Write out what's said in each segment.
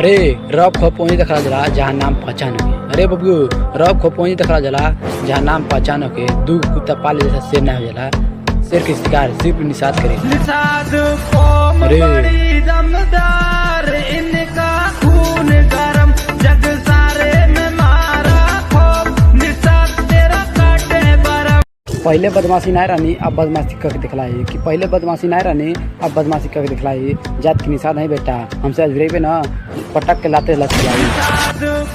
अरे रब खो पहुंच देखा जला जहाँ नाम पहचान के। अरे बबू रब खो पहुंच देखा जला जहाँ नाम पहचान के। दू कुत्ता पाले जैसा शेर ना हो जला। शेर के शिकार सिर्फ निषाद करे। अरे दमदार इनका खून गरम जग सारे में मारा खो निषाद तेरा काटे बरम। पहले बदमाशी ना रानी अब बदमाशी करके दिखलाई कि पहले बदमाशी ना रानी अब बदमाशी करके दिखलाई। जात की निषाद नहीं बेटा हमसे आज गिरेबे ना पटक के लाते लग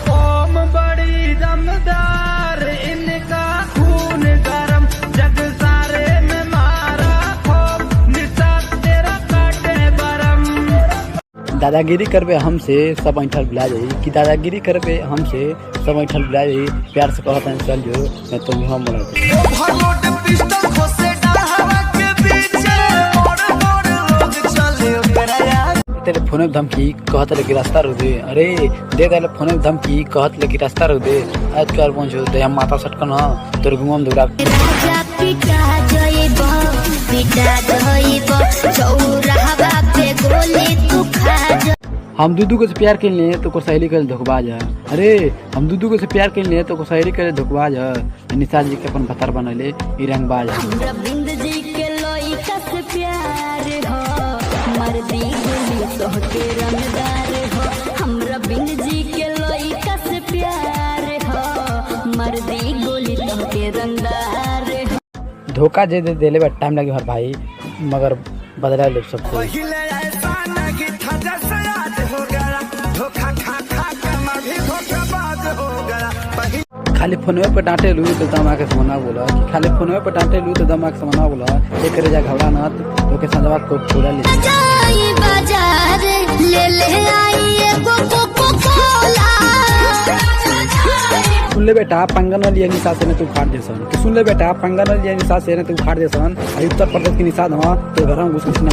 कौम बड़ी दमदार इनका खून गरम जग सारे में मारा खो निषाद तेरा काटे बरम। दादागिरी करबे हमसे सब ऐठल बुला जाई कि दादागिरी करबे हमसे सब ऐठल बुला जाई। प्यार से कहत हैं चल जो मैं तो हम बोला तेरे फोन में धमकी कहत ले कि रास्ता रोक दे। अरे दे तेरे फोन में धमकी कहत ले कि रास्ता रोक दे। आज कर पहुंचो दे हम माथा सटकन ह तोर गुमम दुरा हम दूधू को से प्यार कर लिए तो को सहेली कर धोखबाज है। अरे हम दूधू को से प्यार कर लिए तो को सहेली कर धोखबाज है। निषाद जी के अपन भतार बनले ई रंगबाज है। धोखा दे देले बा टाइम लगे हर भाई मगर बदला ले सबको। खाली फोनवे पे डांटे लू तो दमा के समना बोला कि खाली फोनवे पे डांटे लू तो दमा के समना बोला एक करे जा घबरा ना तो के संजवा को पूरा ले जाई बाजार ले ले आई एगो कोको कोला। सुन ले बेटा पंगन वाली निषाद से ने तू उखाड़ दे सन। तो सुन ले बेटा पंगन वाली निषाद से ने तू उखाड़ दे सन। उत्तर प्रदेश की निषाद हुआ तो घर में घुस घुस ना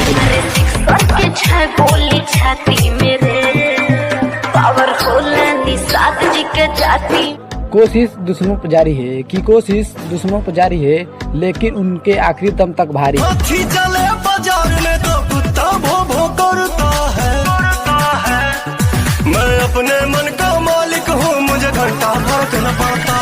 बोली छाती मेरे पावरफुल निषाद जी के जाती। कोशिश दुश्मनों पर जारी है कि कोशिश दुश्मनों पर जारी है लेकिन उनके आखिरी दम तक भारी। चले बाजार में तो कुत्ता भो भो करता है। मैं अपने मन का मालिक हूँ मुझे घंटा फर्क न पड़ता।